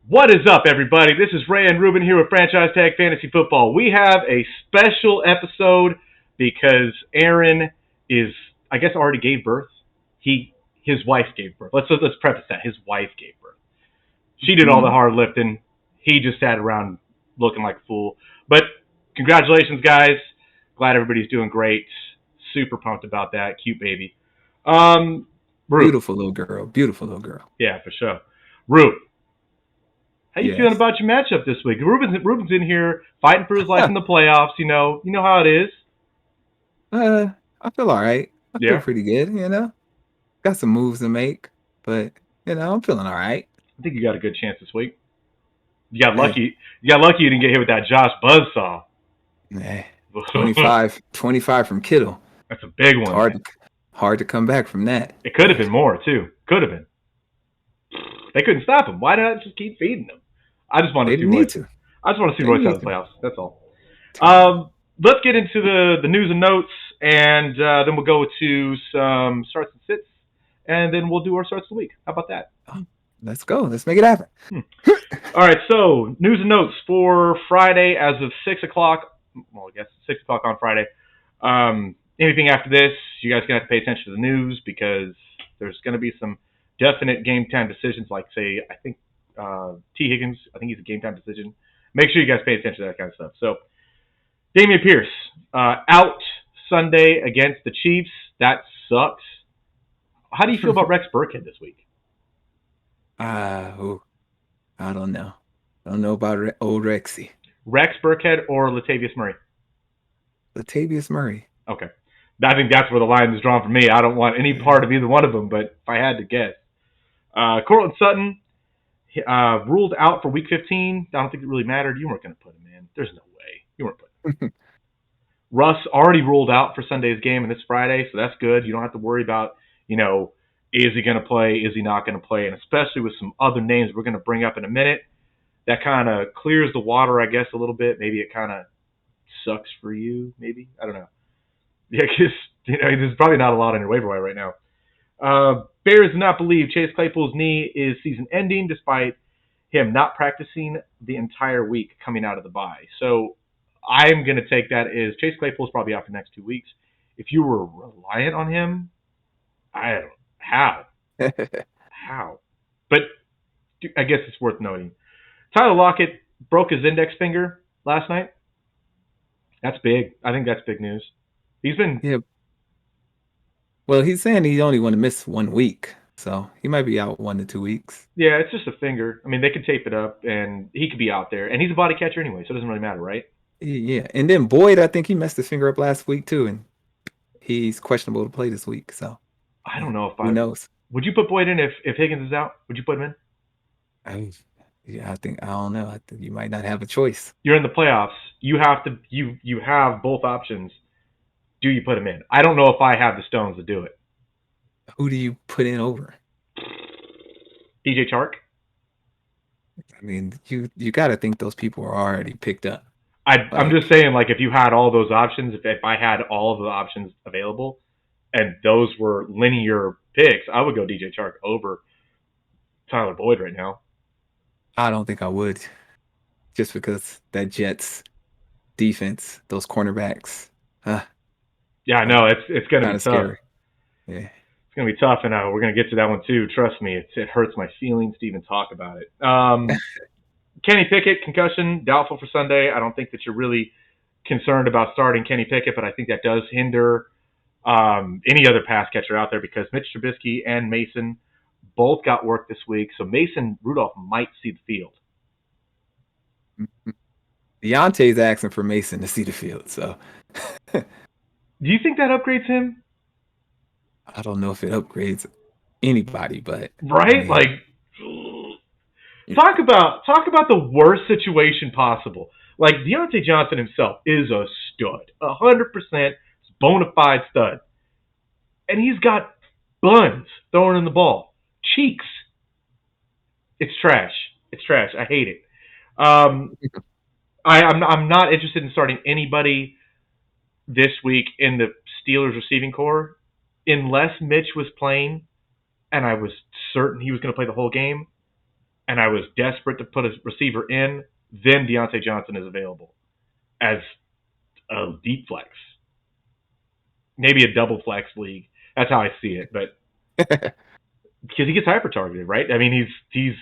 What is up, everybody? This is Ray and Ruben here with Franchise Tag Fantasy Football. We have a special episode because Aaron is, I guess, already gave birth. His wife gave birth. Let's preface that. His wife gave birth. She did all the Mm, hard lifting. He just sat around looking like a fool. But congratulations, guys. Glad everybody's doing great. Super pumped about that. Cute baby. Um, Rube. beautiful little girl. Beautiful little girl. Yeah, for sure. Rube. How you feeling Yes. about your matchup this week? Ruben's in here fighting for his life in the playoffs. You know how it is. I feel all right. I feel Yeah, pretty good. Got some moves to make, but I'm feeling all right. I think you got a good chance this week. You got Hey, lucky. You got lucky you didn't get hit with that Josh Buzzsaw. hey, 25 from Kittle. That's a big It's one. hard to come back from that. It could have been more too. Could have been. They couldn't stop him. Why not just keep feeding him? I just want They to see didn't Royce. need to. I just want to see They didn't Royce out need of the to. playoffs. That's all. Let's get into the news and notes, and then we'll go to some starts and sits, and then we'll do our starts of the week. How about that? Oh, let's go. Let's make it happen. Hmm. All right, so news and notes for Friday as of 6 o'clock. Well, I guess 6 o'clock on Friday. Anything after this, you guys are going to have to pay attention to the news because there's going to be some definite game time decisions, like, say, I think T. Higgins, I think he's a game time decision. Make sure you guys pay attention to that kind of stuff. So, Damian Pierce, out Sunday against the Chiefs. That sucks. How do you feel about Rex Burkhead this week? Ooh, I don't know. I don't know about old Rexy. Rex Burkhead or Latavius Murray? Latavius Murray. Okay. I think that's where the line is drawn for me. I don't want any part Yeah. of either one of them, but if I had to guess. Cortland Sutton ruled out for Week 15. I don't think it really mattered. You weren't going to put him in. There's no way. You weren't putting him in. Russ already ruled out for Sunday's game and this Friday, so that's good. You don't have to worry about, is he going to play? Is he not going to play? And especially with some other names we're going to bring up in a minute, that kind of clears the water, I guess, a little bit. Maybe it kind of sucks for you, maybe. I don't know. Yeah, because there's probably not a lot on your waiver wire right now. Bears do not believe Chase Claypool's knee is season-ending, despite him not practicing the entire week coming out of the bye. So I'm going to take that as Chase Claypool's probably out for the next 2 weeks. If you were reliant on him, I don't know how, but I guess it's worth noting. Tyler Lockett broke his index finger last night. That's big. I think that's big news. He's been Yeah. Well, he's saying he only want to miss 1 week, so he might be out 1 to 2 weeks. Yeah, it's just a finger. I mean, they could tape it up, and he could be out there. And he's a body catcher anyway, so it doesn't really matter, right? Yeah, and then Boyd, I think he messed his finger up last week too, and he's questionable to play this week. So, I yeah, don't know if who I knows? would you put Boyd in if Higgins is out. Would you put him in? I, yeah, I don't know. I think you might not have a choice. You're in the playoffs. You have to you have both options. Do you put him in? I don't know if I have the stones to do it. Who do you put in over? DJ Chark. I mean, you got to think those people are already picked up. I'm just Like, saying, like, if you had all those options, if I had all of the options available, and those were linear picks, I would go DJ Chark over Tyler Boyd right now. I don't think I would, just because that Jets defense, those cornerbacks, uh, Yeah, I know it's going to kind be of tough. scary. Yeah. It's gonna be tough, and we're gonna get to that one too. Trust me, it hurts my feelings to even talk about it. Kenny Pickett concussion doubtful for Sunday. I don't think that you're really concerned about starting Kenny Pickett, but I think that does hinder any other pass catcher out there because Mitch Trubisky and Mason both got work this week, so Mason Rudolph might see the field. Deontay's asking for Mason to see the field, so Do you think that upgrades him? I don't know if it upgrades anybody, but I Right? mean, Like, talk about the worst situation possible. Like Deontay Johnson himself is a stud, 100% bona fide stud, and he's got buns throwing in the ball, cheeks. It's trash. It's trash. I hate it. Um, I'm not interested in starting anybody this week in the Steelers receiving core unless Mitch was playing and I was certain he was going to play the whole game and I was desperate to put a receiver in, then Deontay Johnson is available as a deep flex, maybe a double flex league. That's how I see it, but because he gets hyper targeted, right? I mean, he's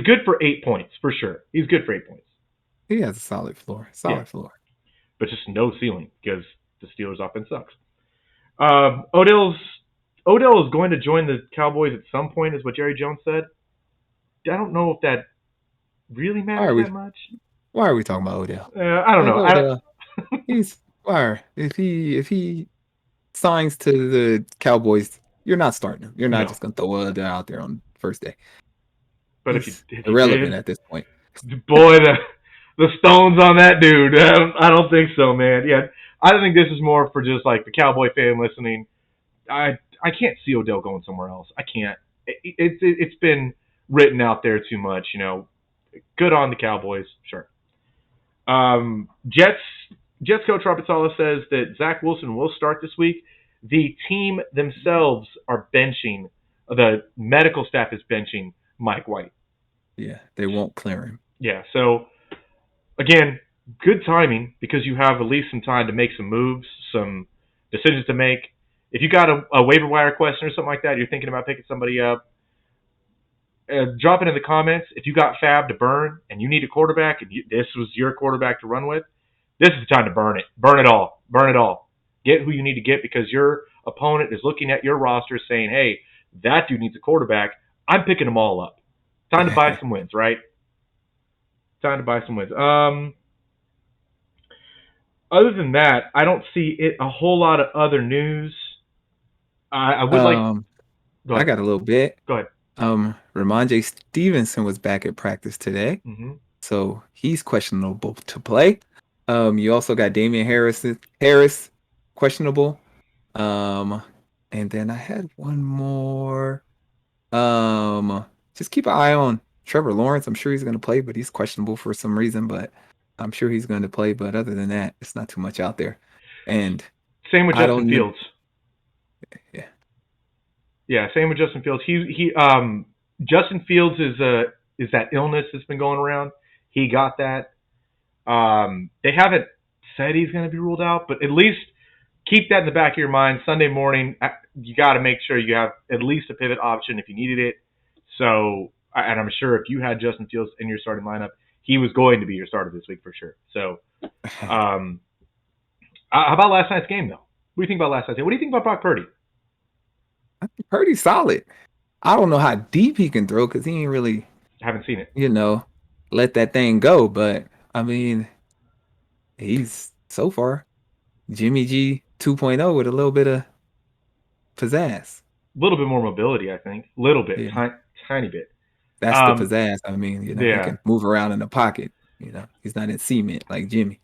good for 8 points for sure. He's good for 8 points. He has a solid floor. Yeah, Solid floor. but just no ceiling because the Steelers' offense sucks. Odell is going to join the Cowboys at some point, is what Jerry Jones said. I don't know if that really Why matters are we that much. why are we talking about Odell? I don't Let know. I don't, Odell. He's why if he signs to the Cowboys, you're not starting him. You're not no, just gonna throw Odell out there on first day. but if you He's if you irrelevant did, at this point. boy, the stones on that dude. I don't think so, man. Yeah, I think this is more for just like the Cowboy fan listening. I can't see Odell going somewhere else. I can't. It's been written out there too much. Good on the Cowboys, sure. Jets coach Robert Saleh says that Zach Wilson will start this week. The team themselves are benching. The medical staff is benching Mike White. Yeah, they won't clear him. Yeah. So again, good timing because you have at least some time to make some moves, some decisions to make. If you got a waiver wire question or something like that, you're thinking about picking somebody up, drop it in the comments. If you got fab to burn and you need a quarterback and this was your quarterback to run with, this is the time to burn it. Burn it all. Burn it all. Get who you need to get because your opponent is looking at your roster saying, hey, that dude needs a quarterback. I'm picking them all up. Time to buy some wins, right? Time to buy some wins. Other than that, I don't see a whole lot of other news. I would like. um, Go I ahead. got a little bit. Go ahead. Ramondre Stevenson was back at practice today, Mm-hmm. so he's questionable to play. You also got Damian Harris questionable. And then I had one more. Just keep an eye on Trevor Lawrence. I'm sure he's going to play, but he's questionable for some reason. But I'm sure he's going to play. But other than that, it's not too much out there. And Same with I Justin don't know. Fields. Yeah. Yeah, same with Justin Fields. Justin Fields is that illness that's been going around. He got that. They haven't said he's going to be ruled out, but at least keep that in the back of your mind. Sunday morning, you got to make sure you have at least a pivot option if you needed it. So, and I'm sure if you had Justin Fields in your starting lineup, he was going to be your starter this week for sure. So, how about last night's game though? What do you think about last night's game? What do you think about Brock Purdy? Pretty solid. I don't know how deep he can throw because he ain't really, I haven't seen it. let that thing go. But I mean, he's so far Jimmy G 2.0 with a little bit of pizzazz. A little bit more mobility, I think. A little bit, Yeah, tiny bit. that's the Um, pizzazz. I mean, he yeah, can move around in the pocket. He's not in cement like Jimmy.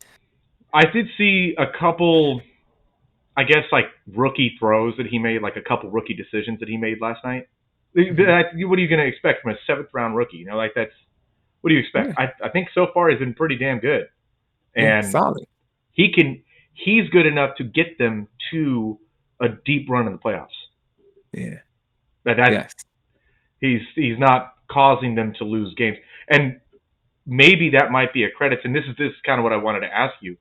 I did see a couple, I guess, like rookie throws that he made, like a couple rookie decisions that he made last night. Mhm. What are you going to expect from a seventh round rookie? Like that's what do you expect? Yeah, I think so far he's been pretty damn good, yeah, and solid. he can he's good enough to get them to a deep run in the playoffs. Yeah, That yes. he's not causing them to lose games, and maybe that might be a credit. And this is kind of what I wanted to ask you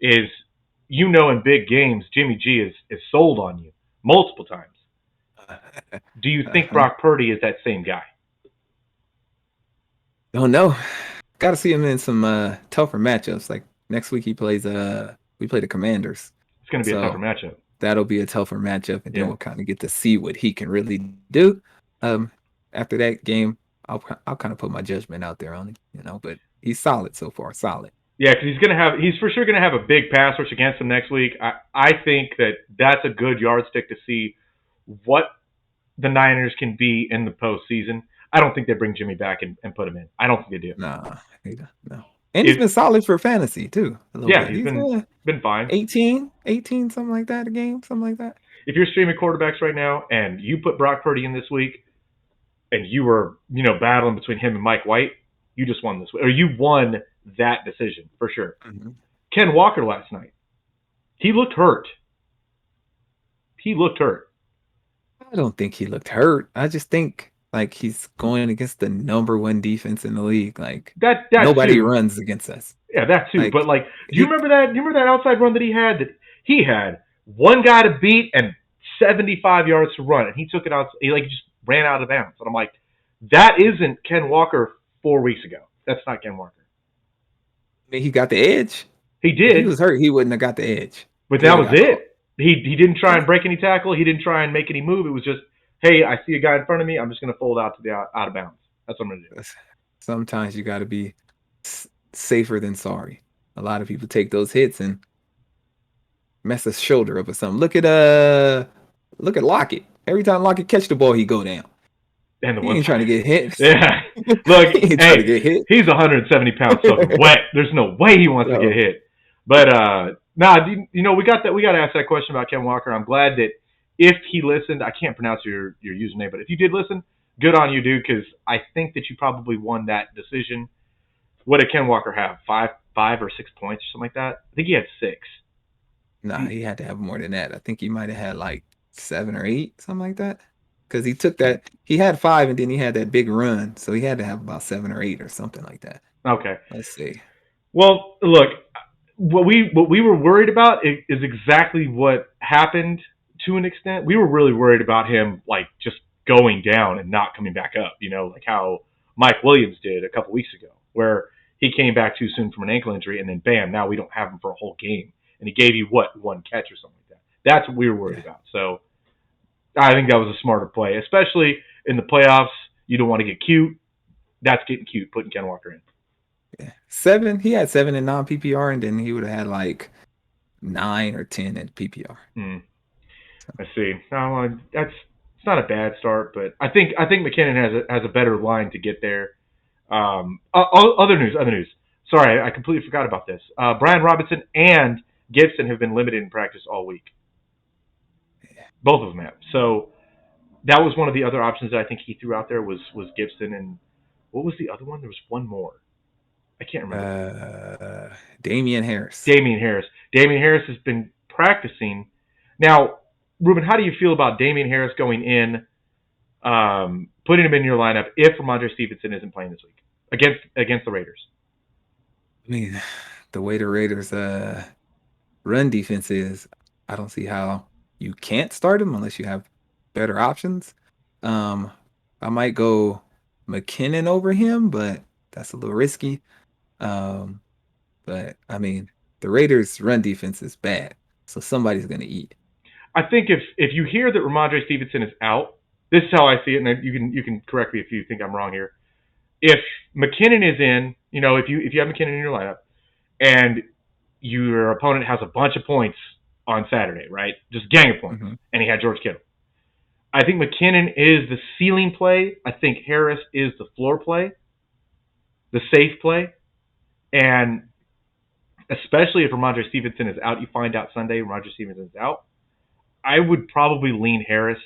is in big games Jimmy G is sold on you multiple times. Do you think Uh-huh. Brock Purdy is that same guy? Don't know. Got to see him in some tougher matchups. Like next week, we play the Commanders, It's going to be a tougher so matchup. that'll be a tougher matchup, and then Yeah. we'll kind of get to see what he can really do. Um, After that game, I'll kind of put my judgment out there on him, but he's solid so far, solid. Yeah, because he's for sure gonna have a big pass rush against them next week. I think that's a good yardstick to see what the Niners can be in the postseason. I don't think they bring Jimmy back and put him in. I don't think they do. Nah, no. And he's If been solid for fantasy too, a little Yeah, bit. he's He's been fine. 18, something like that a game, something like that. If you're streaming quarterbacks right now and you put Brock Purdy in this week and you were battling between him and Mike White, you just won this week, or you won that decision for sure. Mm-hmm. Ken Walker last night, he looked hurt. He looked hurt. I don't think he looked hurt. I just think Like he's going against the number one defense in the league. Like That nobody too. runs against us. Yeah, that too. Like But like, do you he remember that? Do you remember that outside run that he had? That he had one guy to beat and 75 yards to run, and he took it out. He like just ran out of bounds, and I'm like, that isn't Ken Walker 4 weeks ago. That's not Ken Walker. I mean, he got the edge. He If he did, was hurt, he wouldn't have got the edge. but He that would have was got caught. it. He didn't try Yeah. and break any tackle. He didn't try and make any move. It was just, hey, I see a guy in front of me. I'm just going to fold out to the out of bounds. That's what I'm going to do. Sometimes you got to be safer than sorry. A lot of people take those hits and mess a shoulder up or something. Look at Lockett. Every time Lockett catch the ball, he go down. And the He one ain't trying to get hit. yeah. Look, He ain't trying to hey, get hit. he's 170 pounds soaking wet. There's no way he wants to get So, hit. But you know, we got to ask that question about Ken Walker. I'm glad that if he listened, I can't pronounce your username, but if you did listen, good on you, dude, because I think that you probably won that decision. What did Ken Walker have? Five or 6 points or something like that? I think he had six. nah, he had to have more than that. I think he might have had like 7 or 8, something like that. Because he took that, he had 5 and then he had that big run. So he had to have about 7 or 8 or something like that. Okay. Let's see. Well, look, what we were worried about is exactly what happened to an extent. We were really worried about him like just going down and not coming back up. You know, like how Mike Williams did a couple weeks ago, where he came back too soon from an ankle injury, and then bam, now we don't have him for a whole game, and he gave you what, one catch or something like that. That's what we were worried Yeah. about. So I think that was a smarter play, especially in the playoffs. You don't want to get cute. That's getting cute, putting Ken Walker in. Yeah. 7, he had 7 in non PPR, and then he would have had like 9 or 10 in PPR. Hmm. So, I see. No, that's it's not a bad start, but I think McKinnon has a better line to get there. Other news. Sorry, I completely forgot about this. Brian Robinson and Gibson have been limited in practice all week. yeah. Both of them have. So that was one of the other options that I think he threw out there was Gibson, and what was the other one? There was one more. I can't remember. Damian Harris. Damian Harris. Damian Harris has been practicing. Now, Ruben, how do you feel about Damian Harris going in, putting him in your lineup if Ramondre Stevenson isn't playing this week against the Raiders? I mean, the way the Raiders run defense is, I don't see how you can't start him unless you have better options. Um, I might go McKinnon over him, but that's a little risky. Um, but I mean, the Raiders' run defense is bad, so somebody's gonna eat. I think if you hear that Ramondre Stevenson is out, this is how I see it, and you can correct me if you think I'm wrong here. If McKinnon is in, you know, if you have McKinnon in your lineup, and your opponent has a bunch of points on Saturday, right? Just gang of points, Mm-hmm. and he had George Kittle. I think McKinnon is the ceiling play. I think Harris is the floor play, the safe play, and especially if Ramondre Stevenson is out, you find out Sunday Ramondre Stevenson is out. I would probably lean Harris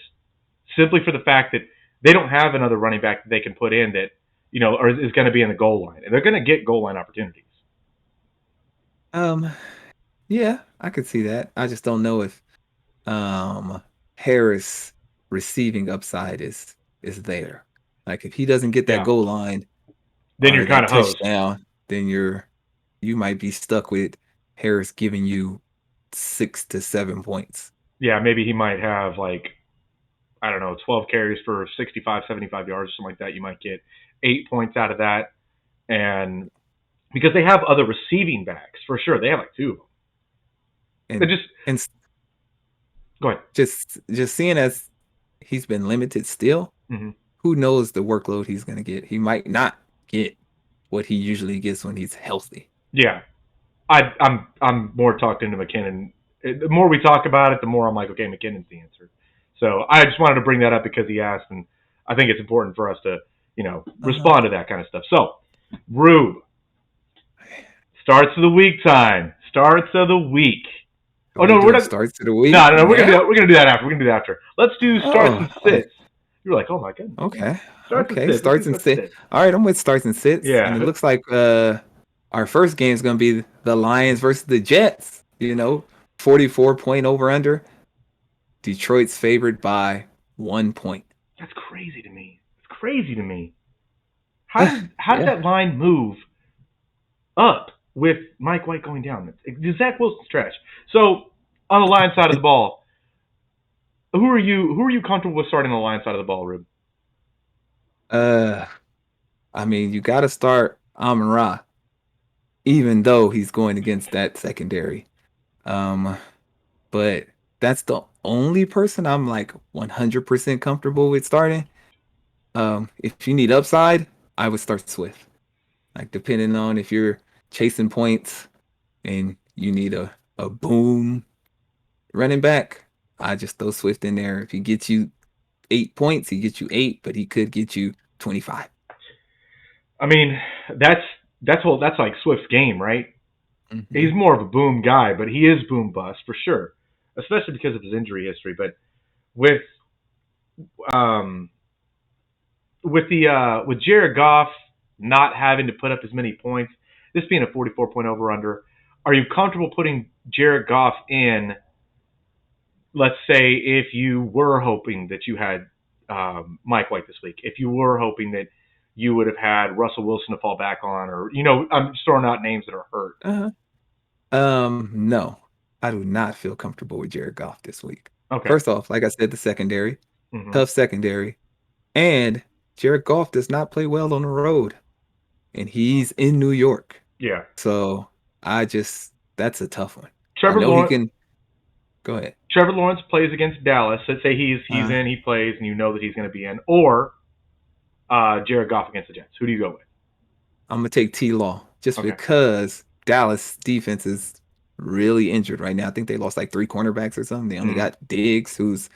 simply for the fact that they don't have another running back that they can put in that or is going to be in the goal line, and they're going to get goal line opportunities. Um, yeah, I could see that. I just don't know if Harris receiving upside is there. Like if he doesn't get that Yeah, goal line then or you're kind that of hosed. touchdown, then you might be stuck with Harris giving you 6 to 7 points. Yeah, maybe he might have like I don't know 12 carries for 65, 75 yards or something like that. You might get 8 points out of that, and because they have other receiving backs for sure, they have like two of them. They And just and go ahead. just seeing as he's been limited still, Mm-hmm. who knows the workload he's going to get. He might not get what he usually gets when he's healthy. Yeah, I'm more talked into McKinnon. The more we talk about it, the more I'm like, okay, McKinnon's the answer. So I just wanted to bring that up because he asked, and I think it's important for us to, respond to that kind of stuff. So, Rube, starts of the week time. Starts of the week. Oh no, we're not. Starts of the week. No, we're now? gonna do that after. We're gonna do that after. Let's do starts and sits. You're like, oh my goodness. Okay. Starts and sits. Starts and sits. All right, I'm with starts and sits. Yeah. And it looks like our first game is going to be the Lions versus the Jets. 44-point over under. Detroit's favored by 1 point. That's crazy to me. It's crazy to me. How did Yeah. that line move up with Mike White going down? Zach Wilson's trash. So on the Lions side of the ball, who are you comfortable with starting on the Lions side of the ball, Rube? Uh, I mean, you got to start Amon Ra, even though he's going against that secondary. Um, but that's the only person I'm like 100% comfortable with starting. If you need upside, I would start Swift. Like depending on if you're chasing points and you need a boom running back, I just throw Swift in there. If he gets you 8 points, he gets you 8, but he could get you 25. I mean, that's that's like Swift's game, right? Hmm. He's more of a boom guy, but he is boom bust for sure, especially because of his injury history. But with um, with Jared Goff not having to put up as many points, this being a 44-point over under, are you comfortable putting Jared Goff in? Let's say if you were hoping that you had Mike White this week, if you were hoping that you would have had Russell Wilson to fall back on, or I'm just throwing out names that are hurt. Uh-huh. No, I do not feel comfortable with Jared Goff this week. Okay. First off, like I said, the secondary, Hmm. tough secondary, and Jared Goff does not play well on the road, and he's in New York. Yeah. So that's a tough one. I Trevor know he Lawrence. can go ahead. Trevor Lawrence plays against Dallas. Let's say he's Uh, in, he plays, and you know that he's going to be in. Or Jared Goff against the Jets. Who do you go with? I'm gonna take T Law just Okay. because Dallas defense is really injured right now. I think they lost like 3 cornerbacks or something. They only Mm. got Diggs, who's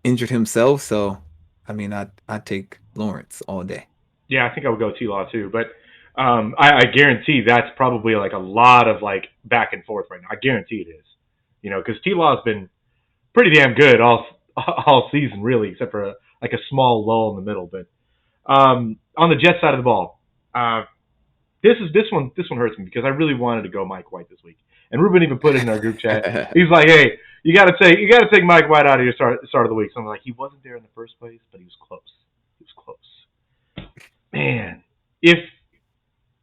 injured himself. So, I mean, I take Lawrence all day. Yeah, I think I would go T Law too. But I guarantee that's probably like a lot of like back and forth right now. I guarantee it is. Because T Law's been pretty damn good all season really, except for like a small lull in the middle. But on the Jets side of the ball, this one hurts me because I really wanted to go Mike White this week, and Ruben even put it in our group chat. He's like, "Hey, you got to take Mike White out of your start of the week." So I'm like, he wasn't there in the first place, but he was close. He was close. Man, if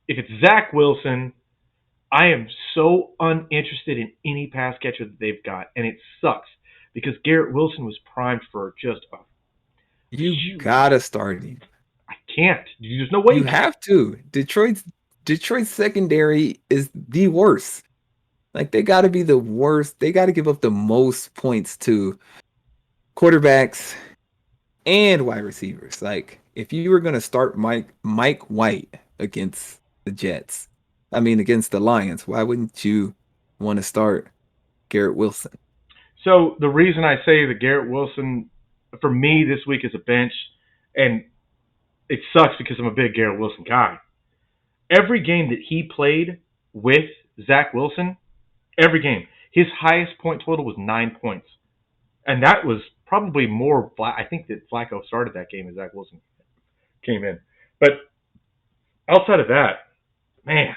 it's Zach Wilson, I am so uninterested in any pass catcher that they've got, and it sucks because Garrett Wilson was primed for just a You huge. gotta start him. I can't. There's no You way. have to. Detroit's secondary is the worst. Like they gotta be the worst. They gotta give up the most points to quarterbacks and wide receivers. Like if you were gonna start Mike White against the Jets, I mean against the Lions, why wouldn't you want to start Garrett Wilson? So the reason I say that Garrett Wilson for me this week is a bench, and it sucks because I'm a big Garrett Wilson guy. Every game that he played with Zach Wilson, every game, his highest point total was 9 points, and that was probably more. I think that Flacco started that game as Zach Wilson came in, but outside of that, man,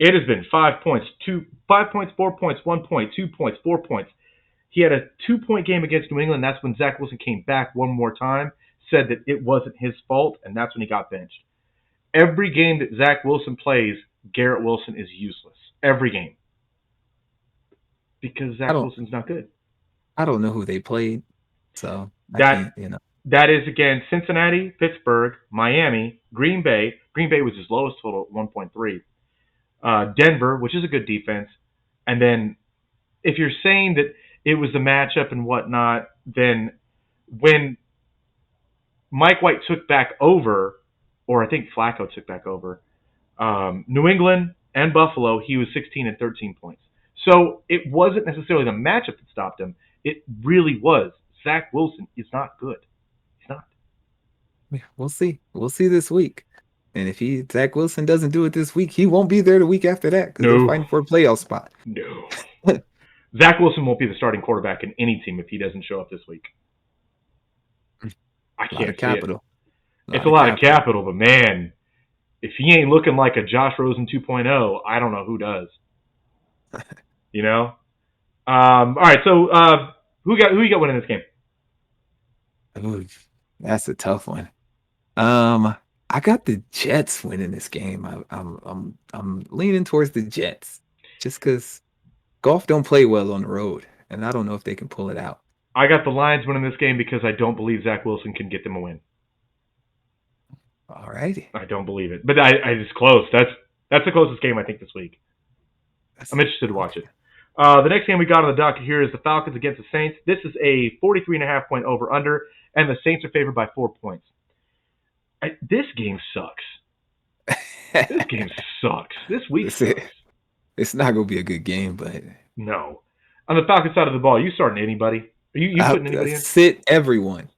it has been 5 points, 5 points, 4 points, 1 point, 2 points, 4 points. He had a 2 point game against New England. That's when Zach Wilson came back one more time, said that it wasn't his fault, and that's when he got benched. Every game that Zach Wilson plays, Garrett Wilson is useless. Every game. Because I Zach don't Wilson's not good. I don't know who they played, so I That can't. that is against Cincinnati, Pittsburgh, Miami, Green Bay. Green Bay was his lowest total at 1.3. Denver, which is a good defense. And then if you're saying that it was the matchup and whatnot, then when Mike White took back over, or I think Flacco took back over, New England and Buffalo, he was 16 and 13 points. So it wasn't necessarily the matchup that stopped him. It really was. Zach Wilson is not good. He's not. Yeah, we'll see. We'll see this week. And if Zach Wilson doesn't do it this week, he won't be there the week after that because they're No. fighting for a playoff spot. No. A Zach Wilson won't be the starting quarterback in any team if he doesn't show up this week. I lot can't of see it. capital. It's a lot of capital, but man, if he ain't looking like a Josh Rosen 2.0, I don't know who does. You know. All right. So who you got winning this game? Ooh, that's a tough one. I got the Jets winning this game. I'm leaning towards the Jets just because golf don't play well on the road, and I don't know if they can pull it out. I got the Lions winning this game because I don't believe Zach Wilson can get them a win. All righty. I don't believe it, but it's close. That's the closest game I think this week. I'm interested to watch it. The next game we got on the docket here is the Falcons against the Saints. This is a 43.5 point over under, and the Saints are favored by 4 points. This game sucks. This game sucks. This week sucks. It's not gonna be a good game, but no. On the Falcons side of the ball, you starting anybody? Are you putting anybody in? Sit everyone.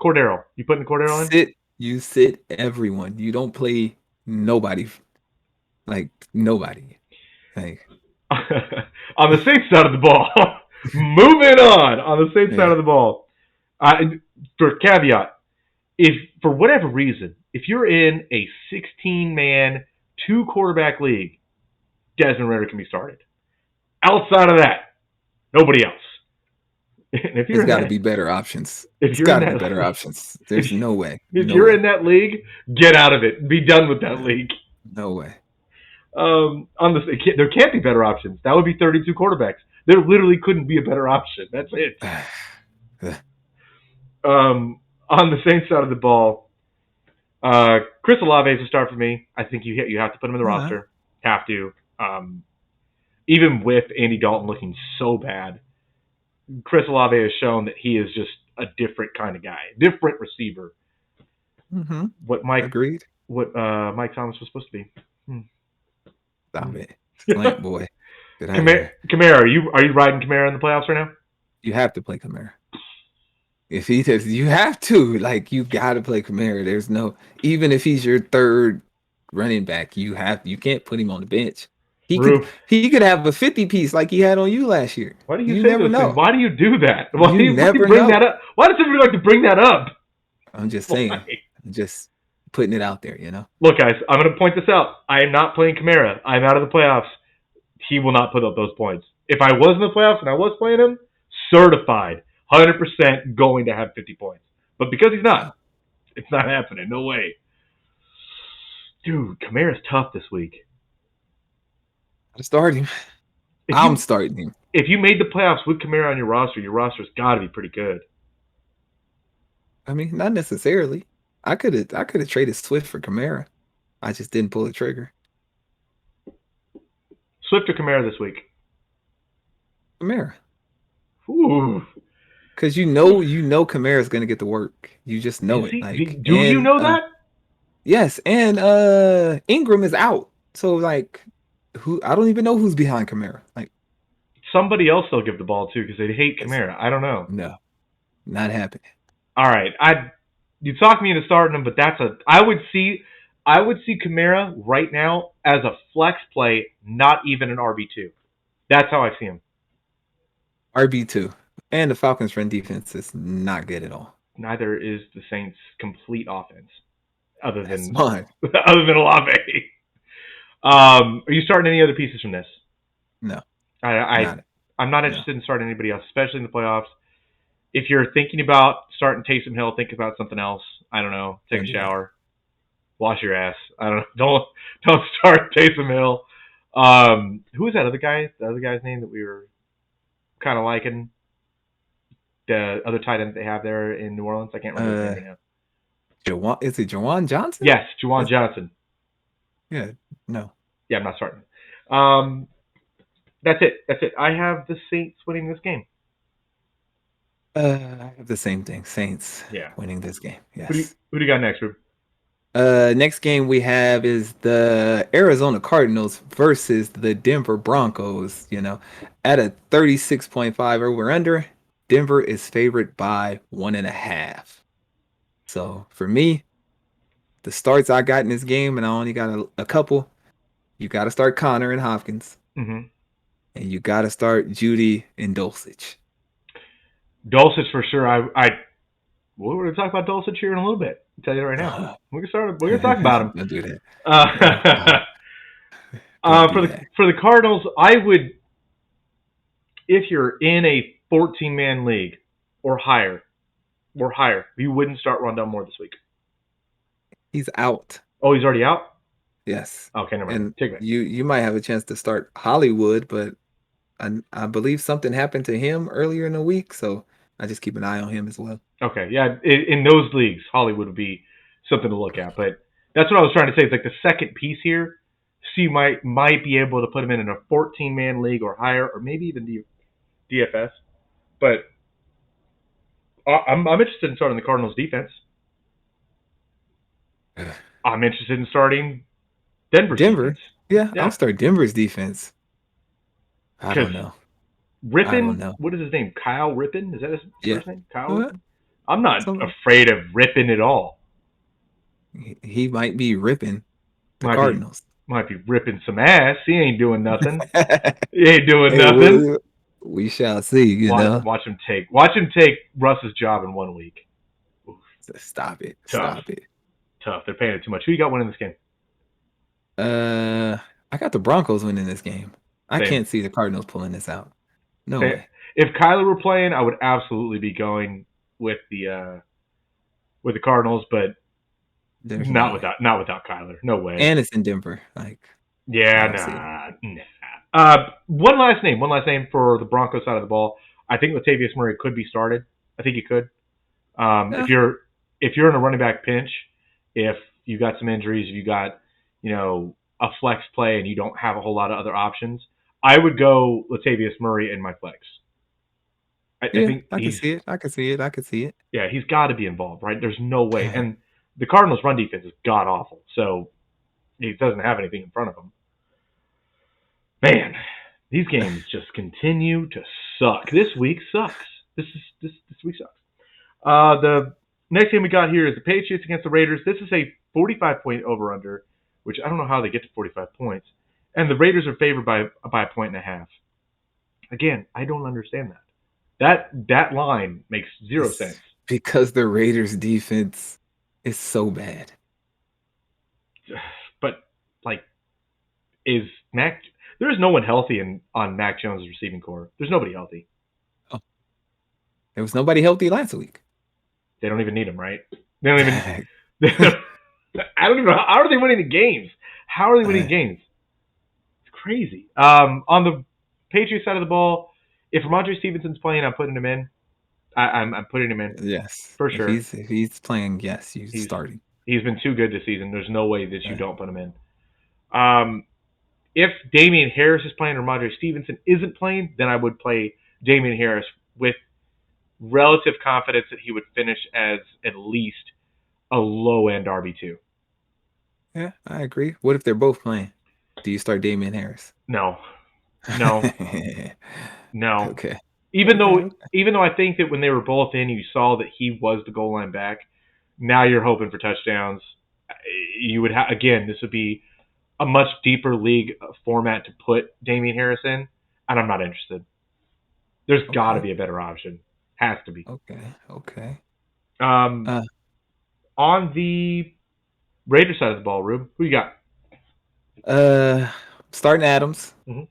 Cordero. You putting Cordero in? You sit everyone. You don't play nobody. Like nobody. Like on the Saints side of the ball. Moving on the Saints side of the ball. For caveat, if for whatever reason, if you're in a 16-man, 2-quarterback league, Desmond Ridder can be started. Outside of that, nobody else. And if there's got to be better options. There's got to be better options. There's no way. If you're in that league, get out of it. Be done with that league. No way. There can't be better options. That would be 32 quarterbacks. There literally couldn't be a better option. That's it. On the Saints side of the ball, Chris Olave is a start for me. I think you have to put him in the roster. Have to. Even with Andy Dalton looking so bad, Chris Olave has shown that he is just a different kind of guy, different receiver. Mm-hmm. Agreed. What Mike Thomas was supposed to be. Stop it, Slant boy. Kamara, are you riding Kamara in the playoffs right now? You have to play Kamara. If he does, you have to. Like, you got to play Kamara. There's no, even if he's your third running back, you can't put him on the bench. He could have a 50 piece like he had on you last year. Why do you say those things? Why do you do that? Why do you bring that up? Why does everybody like to bring that up? I'm just saying. I'm just putting it out there, Look, guys, I'm going to point this out. I am not playing Kamara. I'm out of the playoffs. He will not put up those points. If I was in the playoffs and I was playing him, certified, 100% going to have 50 points. But because he's not, it's not happening. No way. Dude, Kamara's tough this week. I start him. I'm starting him. If you made the playoffs with Kamara on your roster's got to be pretty good. I mean, not necessarily. I could have traded Swift for Kamara. I just didn't pull the trigger. Swift or Kamara this week? Kamara. Ooh. Because you know Kamara's going to get the work. You just know it. Do you know that? Yes, and Ingram is out. So, like, I don't even know who's behind Kamara. Like, somebody else they'll give the ball to because they hate Kamara. I don't know. No, not happening. All right, you talked me into starting him, but I would see Kamara right now as a flex play, not even an RB2. That's how I see him. RB2. And the Falcons' run defense is not good at all. Neither is the Saints' complete offense, other than Olave. Are you starting any other pieces from this? No. I'm not interested in starting anybody else, especially in the playoffs. If you're thinking about starting Taysom Hill, think about something else. I don't know. Take a shower. Wash your ass. I don't know. Don't start Taysom Hill. Who is that other guy? The other guy's name that we were kind of liking? The other tight end that they have there in New Orleans? I can't remember his name right now. Is it Juwan Johnson? Yes, Juwan Johnson. Yeah, no. Yeah, I'm not starting. That's it. I have the Saints winning this game. I have the same thing. Saints winning this game. Yes. Who do you got next, Rube? Next game we have is the Arizona Cardinals versus the Denver Broncos. At a 36.5 over/under, Denver is favored by 1.5. So for me, the starts I got in this game, and I only got a couple. You got to start Connor and Hopkins, and you got to start Judy and Dulcich. Dulcich for sure. We're going to talk about Dulcich here in a little bit. I'll tell you right now. We're going to talk about him. Don't do that. For the Cardinals, I would, if you're in a 14-man league or higher, you wouldn't start Rondell Moore this week. He's out. Oh, he's already out? Yes. Okay, never mind. And Take it back. you might have a chance to start Hollywood, but I believe something happened to him earlier in the week, so I just keep an eye on him as well. Okay, yeah, in those leagues, Hollywood would be something to look at. But that's what I was trying to say. It's like the second piece here. So you might be able to put him in a 14-man league or higher, or maybe even DFS. But I'm interested in starting the Cardinals defense. I'm interested in starting Denver's Denver. defense. Yeah, I'll Yeah, start Denver's defense. I because don't know. I don't Rippin, know. what is his name? Kyle Rippin? Is that his Yeah. first name? Kyle What? Rippin? I'm not Some afraid of Rippin at all. he might be ripping the Might be Cardinals. might be ripping some ass. He ain't doing nothing. Hey, He ain't doing nothing. we shall see, Watch him take Russ's job in 1 week. Oof, Stop it. tough, Stop it. tough. They're paying it too much. Who you got winning this game? Uh, I got the Broncos winning this game. I Same. can't see the Cardinals pulling this out. No Same. way. If Kyler were playing, I would absolutely be going with the Cardinals, but There's no way. not without Kyler. No way. And it's in Denver. Like, I Yeah, don't see it. nah. One last name for the Broncos side of the ball. I think Latavius Murray could be started. I think he could. Yeah. If you're in a running back pinch, if you got some injuries, if you got a flex play and you don't have a whole lot of other options, I would go Latavius Murray in my flex. I Yeah, think I can see it. I can see it. I can see it. yeah, he's got to be involved, right? There's no way. And the Cardinals' run defense is god awful, so he doesn't have anything in front of him. Man, these games just continue to suck. This week sucks. This week sucks. The next game we got here is the Patriots against the Raiders. This is a 45-point over/under, which I don't know how they get to 45 points. And the Raiders are favored by a 1.5. Again, I don't understand that. That line makes zero sense. Because the Raiders defense is so bad. But like, is Mac? There's no one healthy on Mac Jones' receiving core. There's nobody healthy. Oh. There was nobody healthy last week. They don't even need him, right? They don't even. I don't even know. How are they winning the games? How are they winning games? It's crazy. On the Patriots side of the ball, if Ramondre Stevenson's playing, I'm putting him in. I'm putting him in. Yes, for sure. If he's playing, yes, he's starting. He's been too good this season. There's no way that you don't put him in. If Damian Harris is playing or Ramondre Stevenson isn't playing, then I would play Damian Harris with relative confidence that he would finish as at least a low-end RB2. Yeah, I agree. What if they're both playing? Do you start Damian Harris? No. Okay. Even though I think that when they were both in, you saw that he was the goal line back. Now you're hoping for touchdowns. You would again. This would be a much deeper league format to put Damian Harris in, and I'm not interested. There's got to be a better option. Has to be. Okay. On the Raiders side of the ball, Rube, who you got? Starting Adams. Mm-hmm.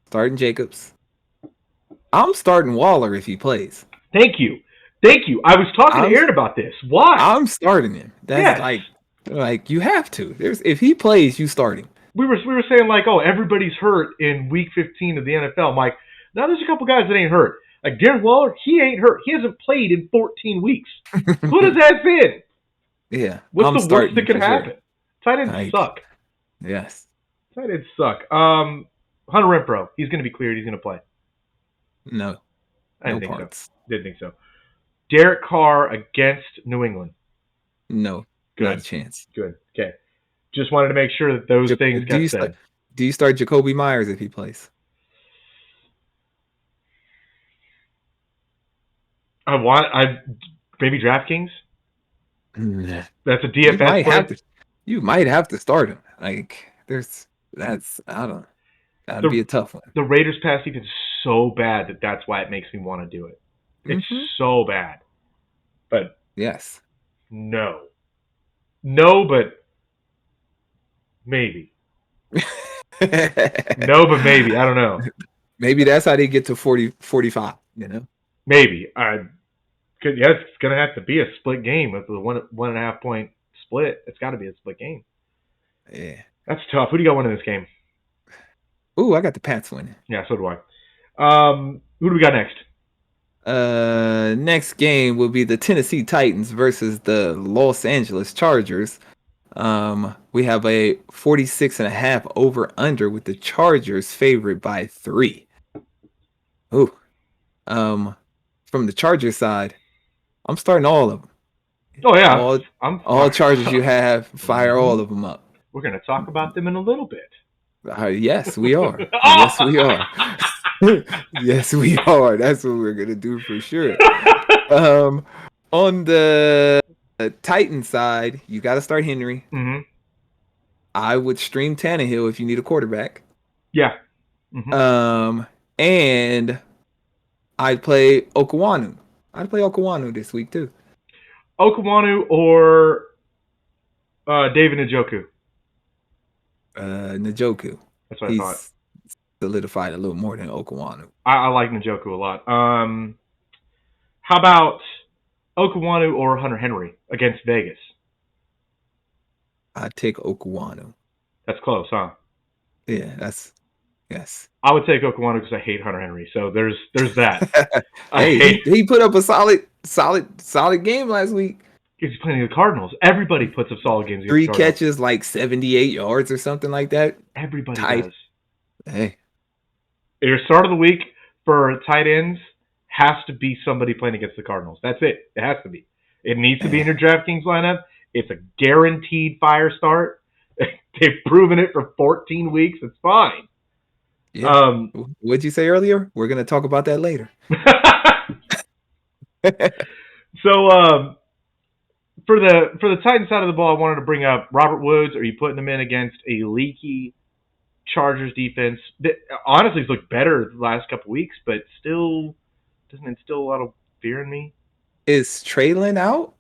Starting Jacobs. I'm starting Waller if he plays. Thank you. I was talking to Aaron about this. Why? I'm starting him. That's like you have to. If he plays, you start him. We were saying like, oh, everybody's hurt in week 15 of the NFL. I'm like, now there's a couple guys that ain't hurt. Like Darren Waller, he ain't hurt. He hasn't played in 14 weeks. Who does that fit? Yeah. What's the worst that could happen? Tight ends suck. Yes. Tight ends suck. Hunter Renfrow, he's going to be cleared. He's going to play. No. I didn't think so. Didn't think so. Derek Carr against New England. No. Good. Not a chance. Good. Okay. Just wanted to make sure that those things got said. Do you start Jacoby Myers if he plays? Maybe DraftKings. Nah. That's a DFS play. You might have to start him. Like that'd be a tough one. The Raiders' pass defense is so bad that's why it makes me want to do it. It's so bad. But yes. No, but maybe. No, but maybe. I don't know. Maybe that's how they get to 40, 45, Maybe. It's going to have to be a split game with the 1.5 point split. It's got to be a split game. Yeah. That's tough. Who do you got winning this game? Ooh, I got the Pats winning. Yeah, so do I. Who do we got next? Next game will be the Tennessee Titans versus the Los Angeles Chargers. We have a 46.5 over under with the Chargers favored by 3. Ooh. From the Chargers side, I'm starting all of them. Oh yeah, I'm All Chargers you have, fire Mhm. all of them up. We're gonna talk about them in a little bit. Yes, we are. Yes, we are. Yes, we are. That's what we're gonna do for sure. On the Titan side, you got to start Henry. Mm-hmm. I would stream Tannehill if you need a quarterback. Yeah. Mm-hmm. And I'd play Okwonu. I'd play Okwonu this week too. Okwonu or David Njoku. Njoku. That's what I thought. Solidified a little more than Okwonu. I like Njoku a lot. How about Okwonu or Hunter Henry against Vegas? I'd take Okwonu. That's close, huh? Yeah, yes. I would take Okwonu because I hate Hunter Henry. So there's that. Hey, he put up a solid game last week. He's playing the Cardinals. Everybody puts up solid games. 3 catches, like 78 yards or something like that. Everybody does. Hey. Your start of the week for tight ends has to be somebody playing against the Cardinals. That's it. It has to be. It needs to be in your DraftKings lineup. It's a guaranteed fire start. They've proven it for 14 weeks. It's fine. Yeah. What'd you say earlier? We're going to talk about that later. So, for the Titans side of the ball, I wanted to bring up Robert Woods. Are you putting him in against a leaky Chargers defense that honestly has looked better the last couple weeks, but still doesn't instill a lot of fear in me? Is Traylon out?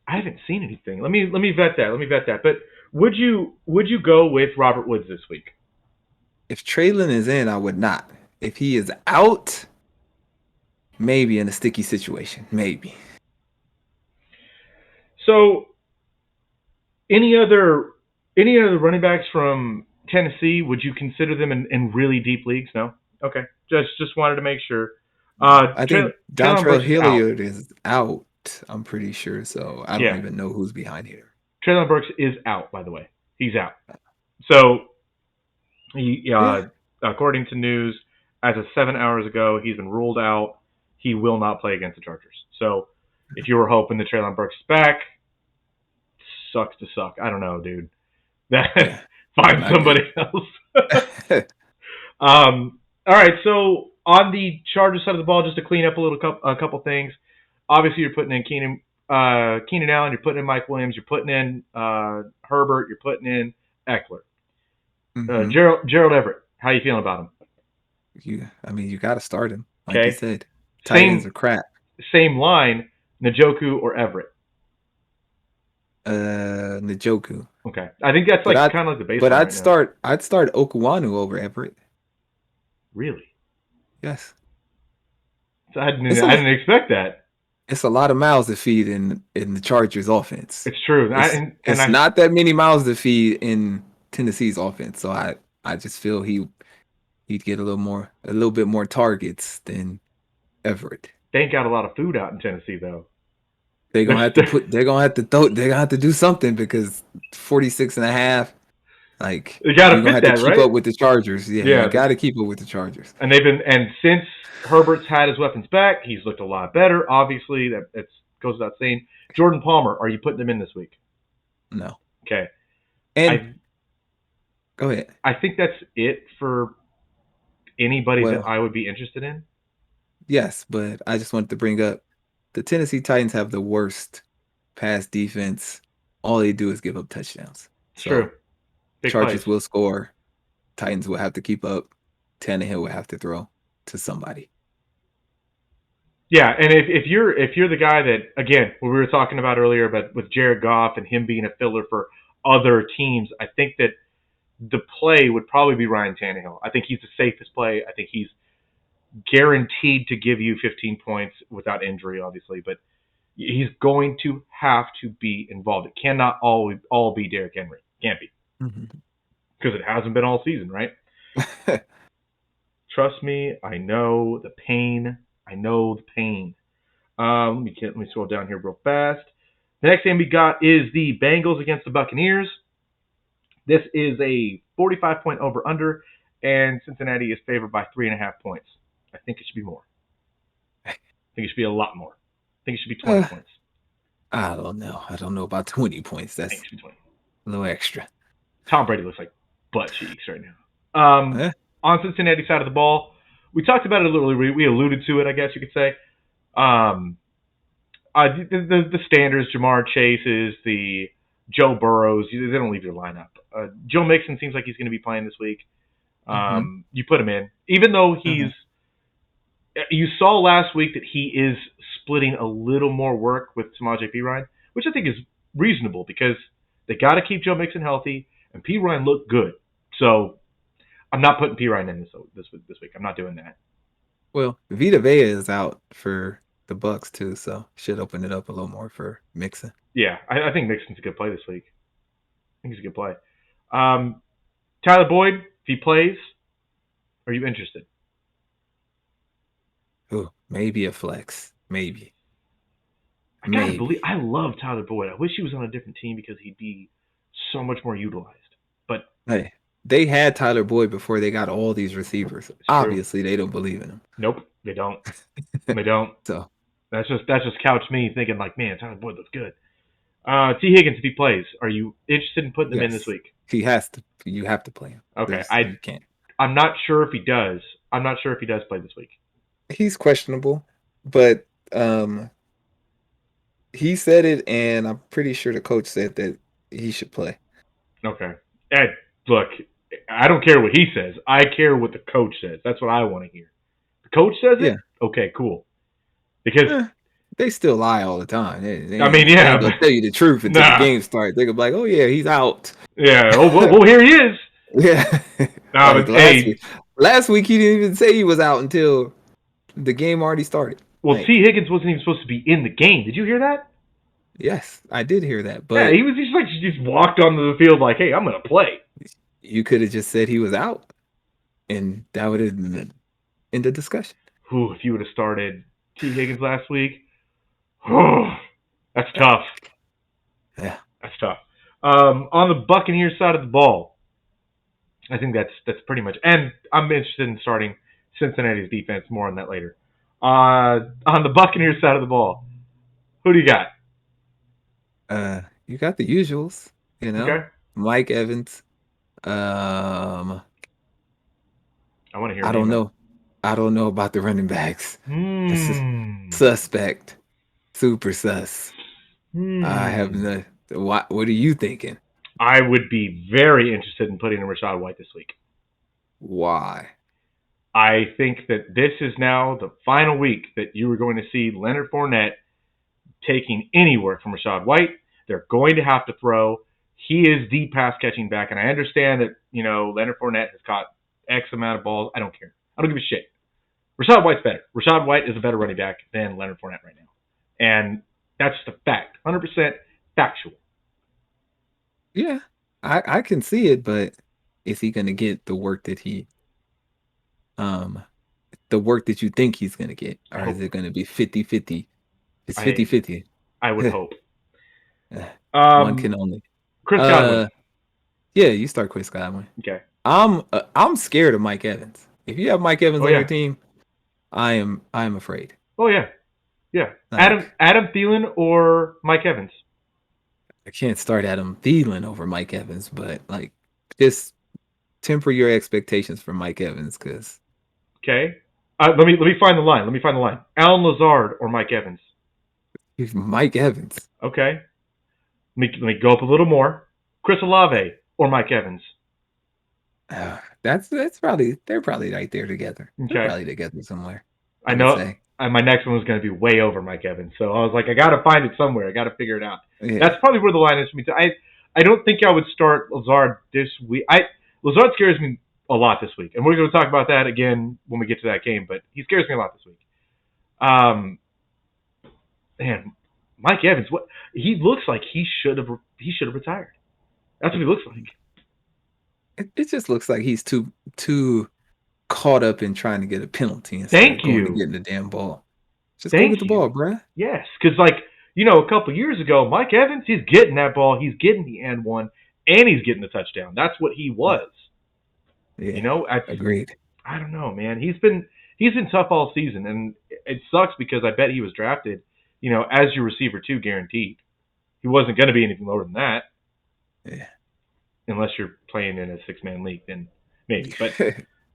I haven't seen anything. Let me vet that. But would you go with Robert Woods this week? If Traylon is in, I would not. If he is out, maybe in a sticky situation. Maybe. So, any other running backs from Tennessee? Would you consider them in really deep leagues? No. Okay. Just wanted to make sure. I think Dontrell Hilliard is out. I'm pretty sure. So I don't even know who's behind here. Traylon Burks is out, by the way. He's out. So he, according to news, as of 7 hours ago, he's been ruled out. He will not play against the Chargers. So if you were hoping that Traylon Burks is back, sucks to suck. I don't know, dude. Find somebody else. All right, so on the Chargers side of the ball, just to clean up a couple things. Obviously, you're putting in Keenan Allen, you're putting in Mike Williams, you're putting in Herbert, you're putting in Eckler. Mm-hmm. Gerald Everett, how you feeling about him? You got to start him. Like you said, tight ends are crap. Same line, Njoku or Everett? Njoku. Okay, I think that's kind of like the baseline. But I'd start Okwonu over Everett. Really? Yes. So I didn't expect that. It's a lot of mouths to feed in the Chargers offense. It's true. It's not that many mouths to feed in Tennessee's offense. So I just feel he'd get a little bit more targets than Everett. They ain't got a lot of food out in Tennessee though. They're gonna have to do something because 46.5. Like you gotta fit that, keep up with the Chargers. Yeah, you gotta keep up with the Chargers. And since Herbert's had his weapons back, he's looked a lot better. Obviously, that goes without saying. Jordan Palmer, are you putting him in this week? No. Okay. And go ahead. I think that's it for anybody that I would be interested in. Yes, but I just wanted to bring up the Tennessee Titans have the worst pass defense. All they do is give up touchdowns. It's true. Chargers will score. Titans will have to keep up. Tannehill will have to throw to somebody. Yeah, and if you're the guy that, again, what we were talking about earlier about with Jared Goff and him being a filler for other teams, I think that the play would probably be Ryan Tannehill. I think he's the safest play. I think he's guaranteed to give you 15 points without injury, obviously. But He's going to have to be involved. It cannot all be Derrick Henry. Can't be, Mhm. because it hasn't been all season, right? Trust me, I know the pain. I know the pain. Let me scroll down here real fast. The next game we got is the Bengals against the Buccaneers. This is a 45-point over/under, and Cincinnati is favored by 3.5 points. I think it should be more. I think it should be a lot more. I think it should be 20 Uh, points. I don't know. I don't know about 20 points. I think That's it should be 20. a little extra. Tom Brady looks like butt cheeks right now. Eh? On Cincinnati side of the ball, we talked about it a little. We alluded to it, I guess you could say. Um, the standards, Jamar Chases, the Joe Burrows, they don't leave your lineup. Joe Mixon seems like he's going to be playing this week. Mm-hmm. You put him in, even though Uh-huh. you saw last week that he is splitting a little more work with Samaje Perine, which I think is reasonable because they got to keep Joe Mixon healthy, and Perine looked good. So I'm not putting Perine in this week. I'm not doing that. Well, Vita Vea is out for the Bucks too, so should open it up a little more for Mixon. Yeah, I think Mixon's a good play this week. I think he's a good play. Um, Tyler Boyd, if he plays, are you interested? Ooh, maybe a flex. Maybe. I gotta believe. Maybe. I love Tyler Boyd. I wish he was on a different team because he'd be so much more utilized. But Hey, they had Tyler Boyd before they got all these receivers. it's true. Obviously, they don't believe in him. Nope, they don't. They don't. So, That's just couch me thinking like, man, Tyler Boyd looks good. T. Higgins, if he plays, are you interested in putting him in this yes, week? he has to. You have to play him. Okay, You can't. I'm not sure if he does. I'm not sure if he does play this week. He's questionable, but he said it, and I'm pretty sure the coach said that he should play. Okay. Ed, look, I don't care what he says. I care what the coach says. That's what I want to hear. The coach says Yeah. it? Okay, cool. Because They still lie all the time. They I mean, they yeah, ain't gonna tell you the truth until the nah, game starts. They're gonna be like, "Oh yeah, he's out." yeah. Oh, well, here he is. Yeah, Nah, like but hey, last week he didn't even say he was out until the game already started. well, Like, T. Higgins wasn't even supposed to be in the game. Did you hear that? yes, I did hear that, Yeah, but he was just walked onto the field like, hey, I'm gonna play. you could have just said he was out, and that would have been in the discussion. Whew, if you would have started T. Higgins last week, oh, that's tough. Yeah. That's tough. On the Buccaneers side of the ball, I think that's pretty much. And I'm interested in starting Cincinnati's defense. More on that later. On the Buccaneers side of the ball, who do you got? You got the usuals, Okay, Mike Evans. Um, I want to hear a I don't name. know. I don't know about the running backs. This is Hmm. suspect. Super sus. I have Hmm. no. What are you thinking? I would be very interested in putting in Rachaad White this week. Why? I think that this is now the final week that you are going to see Leonard Fournette taking any work from Rachaad White. They're going to have to throw. He is the pass catching back, and I understand that Leonard Fournette has caught X amount of balls. I don't care. I don't give a shit. Rachaad White's better. Rachaad White is a better running back than Leonard Fournette right now, and that's just a fact, 100% factual. Yeah, I can see it, but is he gonna get um the work that you think he's gonna get, I or is hope. it gonna be 50-50? It's I 50-50. I would hope. One Um, can only. Chris Godwin. Uh, yeah, you start Chris Godwin. Okay. I'm scared of Mike Evans. If you have Mike Evans Oh on your yeah. team, I am afraid. Oh yeah. Yeah. Like, Adam Thielen or Mike Evans. I can't start Adam Thielen over Mike Evans, but like, just temper your expectations for Mike Evans, because Okay. Let me find the line. Let me find the line. Alan Lazard or Mike Evans. he's Mike Evans. Okay. Let me go up a little more. Chris Olave or Mike Evans. That's probably they're probably right there together. They're Okay. probably together somewhere. I I would know. say. My next one was going to be way over Mike Evans, so I was like, I got to find it somewhere. I got to figure it out. Yeah. That's probably where the line is for me. I don't think I would start Lazard this week. Lazard scares me a lot this week, and we're going to talk about that again when we get to that game. But he scares me a lot this week. Man, Mike Evans, what he looks like he should have retired. That's what he looks like. It just looks like he's too caught up in trying to get a penalty instead of Thank going to you. getting the damn ball. Just go get Thank the ball, you. bruh. Yes, because a couple years ago, Mike Evans, he's getting that ball, he's getting the and one, and he's getting the touchdown. That's what he Yeah, was. You yeah, know, agreed. I don't know, man. He's been tough all season, and it sucks because I bet he was drafted, as your receiver too, guaranteed. He wasn't going to be anything lower than that, Yeah. unless you're playing in a 6-man league, then maybe. But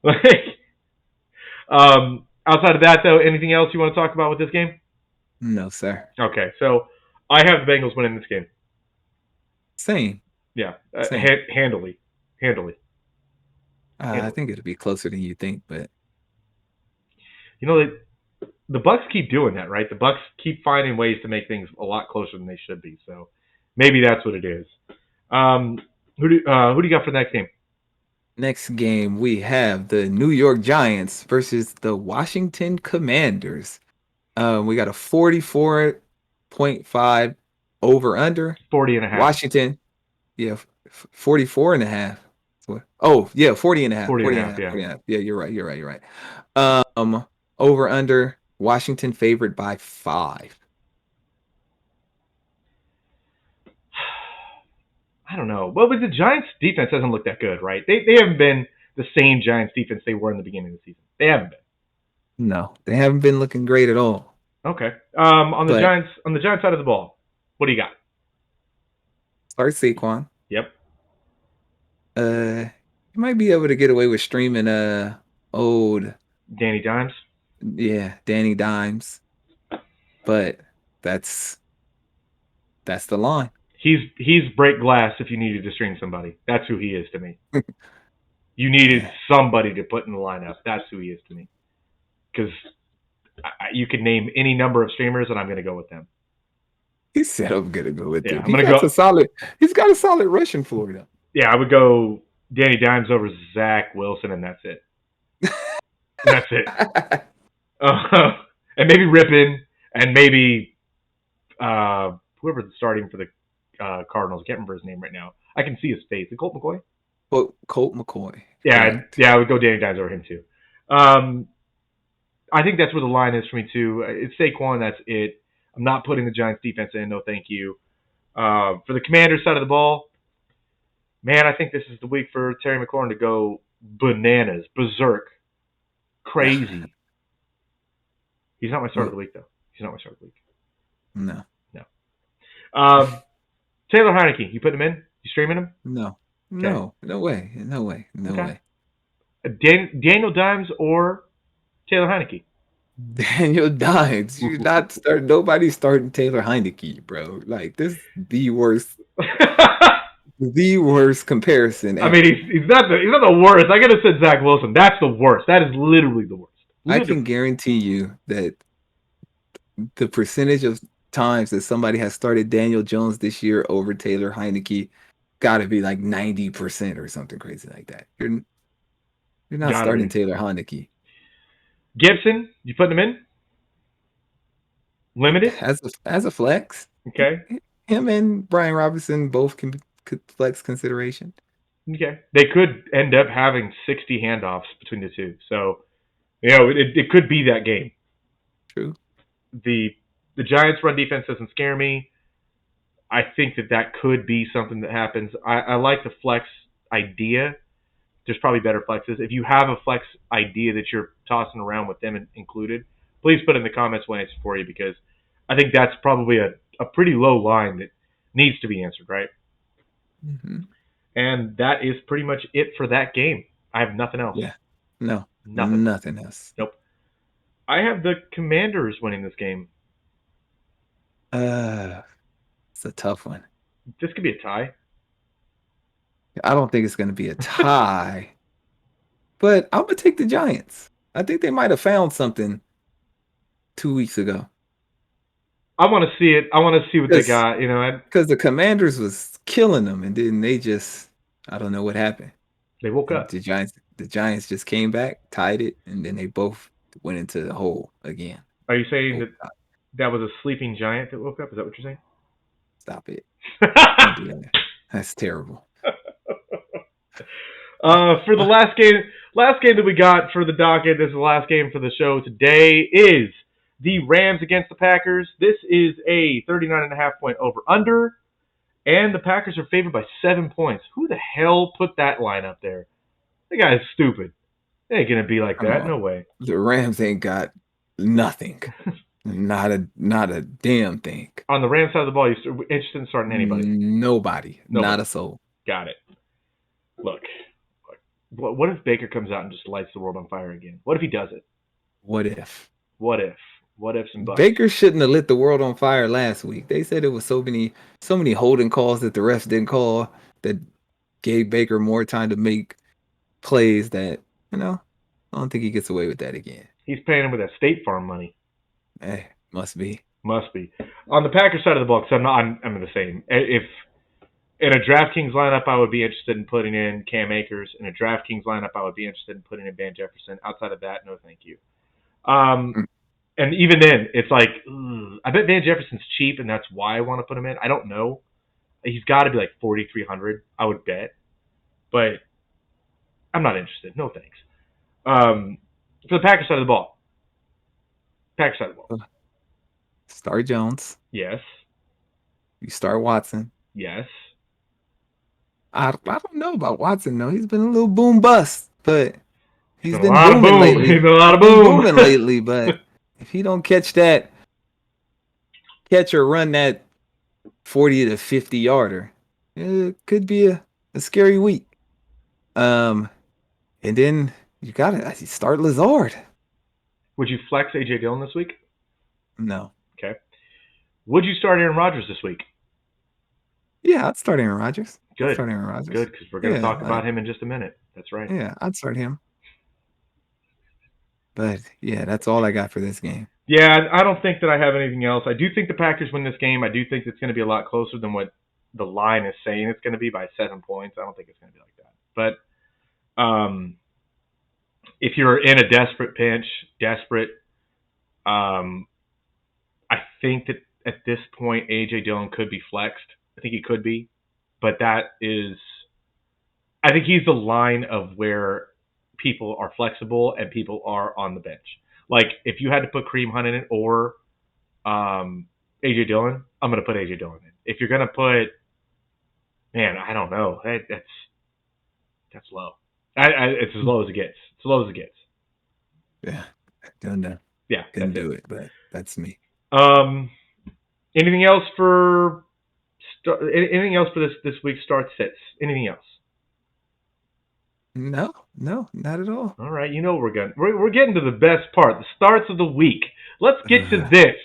like, outside of that, though, anything else you want to talk about with this game? No, sir. Okay, so I have the Bengals winning this game. Same, Yeah, same. handily, handily, I handily. think it'll be closer than you think, but You know, the Bucks keep doing that, right? The Bucks keep finding ways to make things a lot closer than they should be. So maybe that's what it is. Um, who do you got for the next game? next game we have the New York Giants versus the Washington Commanders. We got a 44.5 over under. 40 and a half. Washington, yeah, 44 and a half. Oh, yeah, 40 and a half. 40 and 40 a and a half. half. Yeah. 40 and a half. Yeah, you're right. You're right. You're right. Over under Washington favored by 5. I don't know. Well, but the Giants defense doesn't look that good, right? They haven't been the same Giants defense they were in the beginning of the season. They haven't been. No, they haven't been looking great at all. Okay. On the But Giants side of the ball, what do you got? start Saquon. Yep. You might be able to get away with streaming old, Danny Dimes. yeah, Danny Dimes, but that's the line. He's break glass if you needed to string somebody. That's who he is to me. You needed Yeah. somebody to put in the lineup. That's who he is to me. Because you could name any number of streamers, and I'm going to go with them. He said I'm gonna go with Yeah, him. I'm going to go. He's got a solid rushing floor though. Yeah, I would go Danny Dimes over Zach Wilson, and that's it. That's it. And maybe Rippin, and maybe whoever's starting for the Cardinals. I can't remember his name right now. I can see his face. Is it Colt McCoy? Well, Colt McCoy. Yeah, Correct. yeah, I would go Danny Dimes over him too. I think that's where the line is for me too. It's Saquon. That's it. I'm not putting the Giants defense in. No, thank you. For the Commanders side of the ball, man, I think this is the week for Terry McLaurin to go bananas, berserk, crazy. He's not my start of the week though. He's not my start of the week. No. No. Taylor Heineke, you putting him in? You streaming him? No. Okay. No way. No way. No Okay. way. Daniel Dimes or Taylor Heineke? Daniel Dimes. You not start. Nobody's starting Taylor Heineke, bro. Like this, the worst comparison. I mean, he's not the worst. I gotta say Zach Wilson. That's the worst. That is literally the worst. I can guarantee you that the percentage of times that somebody has started Daniel Jones this year over Taylor Heineke got to be like 90% or something crazy like that. You're not Gotta starting be. Taylor Heineke. Gibson, you putting him in? Limited? As a flex. Okay. Him and Brian Robinson both could flex consideration. Okay. They could end up having 60 handoffs between the two. So, it could be that game. True. The Giants' run defense doesn't scare me. I think that could be something that happens. I like the flex idea. There's probably better flexes. If you have a flex idea that you're tossing around with them included, please put in the comments when it's for you, because I think that's probably a pretty low line that needs to be answered, right? Mm-hmm. And that is pretty much it for that game. I have nothing else. Yeah. No. Nothing else. Nope. I have the Commanders winning this game. It's a tough one. This could be a tie. I don't think it's going to be a tie, but I'm going to take the Giants. I think they might have found something 2 weeks ago. I want to see it. I want to see what they got. Because the Commanders was killing them, and then they just, I don't know what happened. They woke up. The Giants just came back, tied it, and then they both went into the hole again. Are you saying that That was a sleeping giant that woke up. Is that what you're Stop it. saying? Don't do that. That's terrible. For the last game that we got for the docket, this is the last game for the show today, is the Rams against the Packers. This is a 39.5 point over-under, and the Packers are favored by 7 points. Who the hell put that line up there? That guy is stupid. It ain't going to be like that. No way. The Rams ain't got nothing. Not a damn thing. On the Rams side of the ball, you're interested in starting anybody? Nobody. Not a soul. Got it. Look, what if Baker comes out and just lights the world on fire again? What if he does it? What if? What ifs and buts? Baker shouldn't have lit the world on fire last week. They said it was so many holding calls that the refs didn't call that gave Baker more time to make plays that, I don't think he gets away with that again. He's paying him with that State Farm money. Must be. On the Packers side of the ball, because I'm the same. If in a DraftKings lineup, I would be interested in putting in Cam Akers. In a DraftKings lineup, I would be interested in putting in Van Jefferson. Outside of that, no thank you. And even then, it's like, I bet Van Jefferson's cheap, and that's why I want to put him in. I don't know. He's got to be like 4,300, I would bet. But I'm not interested. No thanks. For the Packers side of the ball. Start Jones. Yes. You start Watson. Yes. I don't know about Watson, though. He's been a little boom bust, but he's been booming lately. He's been a lot of booming lately, but if he don't catch or run that 40 to 50 yarder, it could be a scary week. And then you gotta start Lazard. Would you flex AJ Dillon this week? No. Okay. Would you start Aaron Rodgers this week? Yeah, I'd start Aaron Rodgers. Good. Good, because we're going to talk about him in just a minute. That's right. Yeah, I'd start him. But, yeah, that's all I got for this game. Yeah, I don't think that I have anything else. I do think the Packers win this game. I do think it's going to be a lot closer than what the line is saying it's going to be by 7 points. I don't think it's going to be like that. But if you're in a desperate pinch, I think that at this point, A.J. Dillon could be flexed. I think he could be. But I think he's the line of where people are flexible and people are on the bench. Like, if you had to put Kareem Hunt in it or A.J. Dillon, I'm going to put A.J. Dillon in. If you're going to put, man, I don't know. That's low. It's as low as it gets. It's as low as it gets. Yeah. Don't know. Yeah. Couldn't do it, but that's me. Anything else for this week's start sits? Anything else? No, not at all. All right, we're getting to the best part, the starts of the week. Let's get to this.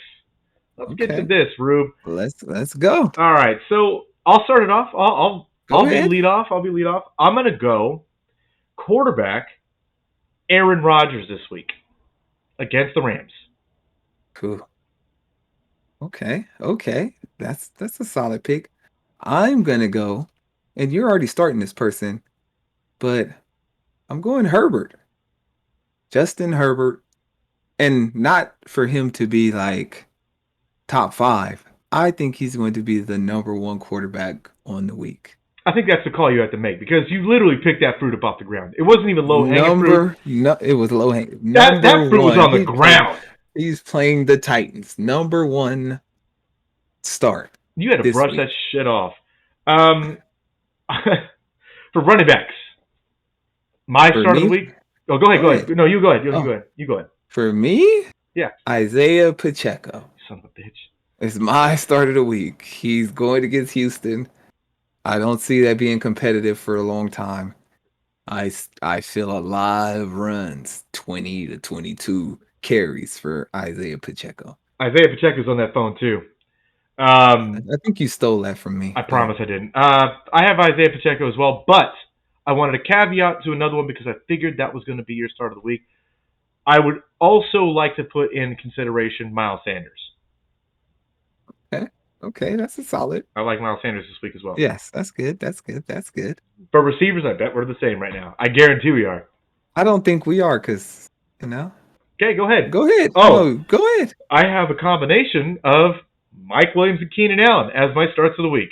Get to this, Rube. Let's go. All right, so I'll start it off. I'll be lead off. I'm gonna go quarterback Aaron Rodgers this week against the Rams. Cool. Okay. That's a solid pick. I'm gonna go, and you're already starting this person, but I'm going Herbert. Justin Herbert, and not for him to be like top 5. I think he's going to be the number 1 quarterback on the week. I think that's the call you have to make because you literally picked that fruit up off the ground. It wasn't even low-hanging fruit. No, it was low-hanging. That fruit was on the ground. He's playing the Titans. Number 1 start. You had to brush that shit off. For running backs, my start of the week. Oh, go ahead. No, you go ahead. You go ahead. For me? Yeah. Isaiah Pacheco. Son of a bitch. It's my start of the week. He's going against Houston. I don't see that being competitive for a long time. I feel a lot of runs, 20 to 22 carries for Isaiah Pacheco. Isaiah Pacheco's on that phone too. I think you stole that from me. I promise I didn't. I have Isaiah Pacheco as well, but I wanted a caveat to another one because I figured that was going to be your start of the week. I would also like to put in consideration Miles Sanders. Okay, that's a solid. I like Miles Sanders this week as well. Yes, that's good. For receivers, I bet we're the same right now. I guarantee we are. I don't think we are because, Okay, go ahead. Go ahead. Oh, No, go ahead. I have a combination of Mike Williams and Keenan Allen as my starts of the week.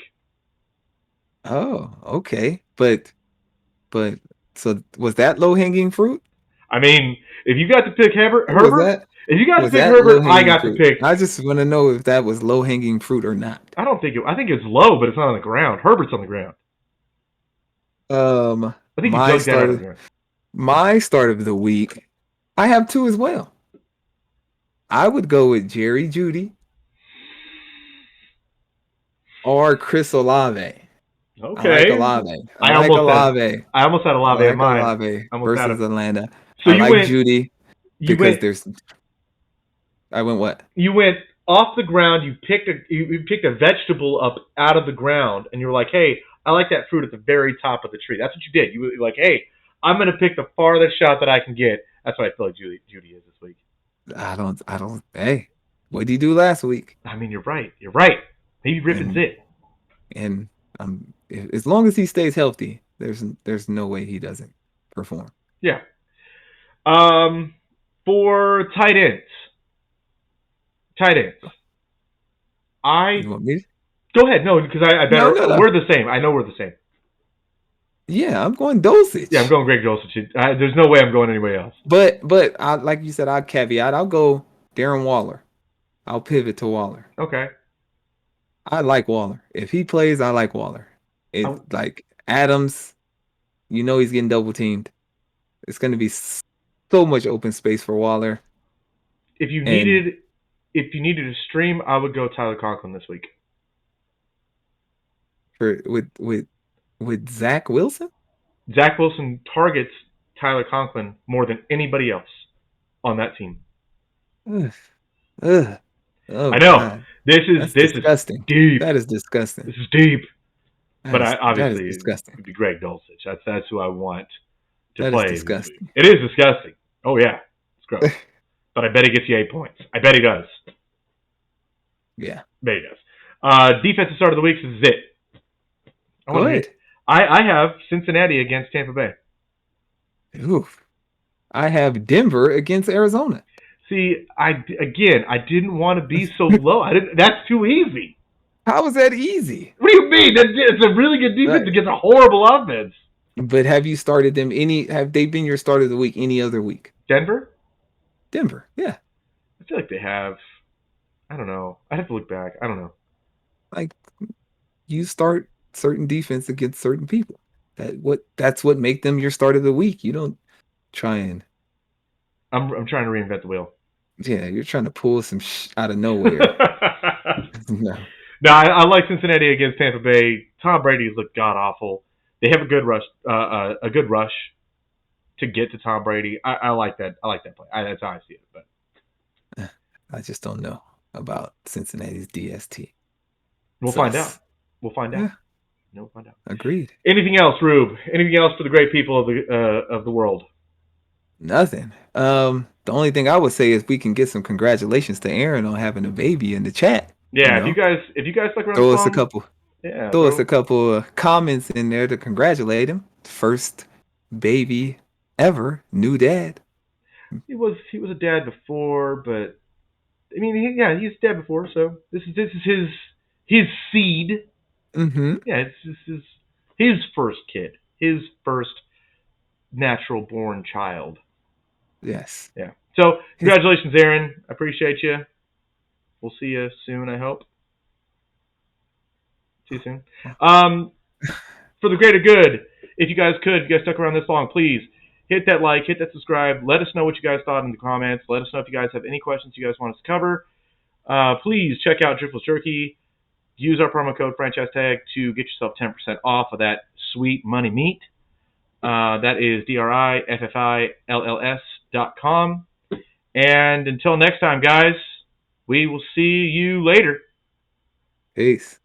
Oh, okay. But so was that low hanging fruit? I mean, if you got to pick Was Herbert, that if you got to was pick that low Herbert, I hanging got to fruit? pick. I just want to know if that was low hanging fruit or not. I don't think it. I think it's low, but it's not on the ground. Herbert's on the ground. I think he My jumped that out start of of the ground. my start of the week, I have two as well. I would go with Jerry Judy or Chris Olave. I like Okay, Olave. I I like almost had. Olave. I almost had I Olave in like mind. Olave I almost had versus him. Atlanta. So I you like went. Judy You because went. there's. I went what? You went off the ground. You picked a vegetable up out of the ground, and you were like, "Hey, I like that fruit at the very top of the tree." That's what you did. You were like, "Hey, I'm gonna pick the farthest shot that I can get." That's what I feel like Judy is this week. I don't. Hey, what did he do last week? I mean, you're right. You're right. Maybe Rippon's And it. and as long as he stays healthy, there's no way he doesn't perform. Yeah. Um, for tight ends, tight ends. I You want me? go ahead. No, because I No, better. no, no. We're the same. I know we're the same. Yeah, I'm going Yeah, I'm Dosage. going Greg Dulcich. There's no way I'm going anywhere else. But I like you said, I'll caveat. I'll go Darren Waller. I'll pivot to Waller. Okay. I like Waller. If he plays, I like Waller. It's I, like Adams, you know he's getting double teamed. It's going to be so much open space for Waller. if you And needed, if you needed a stream, I would go Tyler Conklin this week. for with Zach Wilson, Zach Wilson targets Tyler Conklin more than anybody else on that team. ugh, ugh, oh I know God, that's this is disgusting. deep. That is disgusting. This is deep. But That is obviously, disgusting. it'd be Greg Dulcich. That's who I want to That is play this week. disgusting. It is disgusting. Oh yeah, it's gross. But I bet he gets you 8 points. I bet he does. Yeah. Bet he does. Defensive start of the week is it. I Go want to ahead. hit. I have Cincinnati against Tampa Bay. Oof. I have Denver against Arizona. See, I didn't want to be so low. I didn't. That's too easy. How is that easy? What do you mean? It's a really good defense Right. against a horrible offense. But have you started them any? Have they been your start of the week any other week? Denver? Denver, yeah. I feel like they have. I don't know. I'd have to look back. I don't know. Like you start certain defense against certain people. That's what make them your start of the week. You don't try and I'm trying to reinvent the wheel. yeah, you're trying to pull some out of nowhere. No. No, I like Cincinnati against Tampa Bay. Tom Brady's looked god awful. They have a good rush to get to Tom Brady. I like that. I like that play. That's how I see it. But I just don't know about Cincinnati's DST. we'll find out. We'll find out. Yeah. We'll find out. Agreed. Anything else, Rube? Anything else for the great people of the world? Nothing. The only thing I would say is we can get some congratulations to Aaron on having a baby in the chat. Yeah, You know? if you guys like around Throw the us a song, couple. yeah, Throw us a couple comments in there to congratulate him. First baby ever, new dad. He was a dad before, but I mean, he's dad before, so this is his seed. Mm-hmm. Yeah, it's his first kid, his first natural born child. Yes. Yeah. So congratulations, Aaron. I appreciate you. We'll see you soon, I hope. See you soon. For the greater good, if you guys stuck around this long, please hit that like, hit that subscribe. Let us know what you guys thought in the comments. Let us know if you guys have any questions you guys want us to cover. Please check out Driftless Jerky. Use our promo code franchise tag to get yourself 10% off of that sweet money meat. That is DRIFFILLS.com. And until next time, guys, we will see you later. Peace.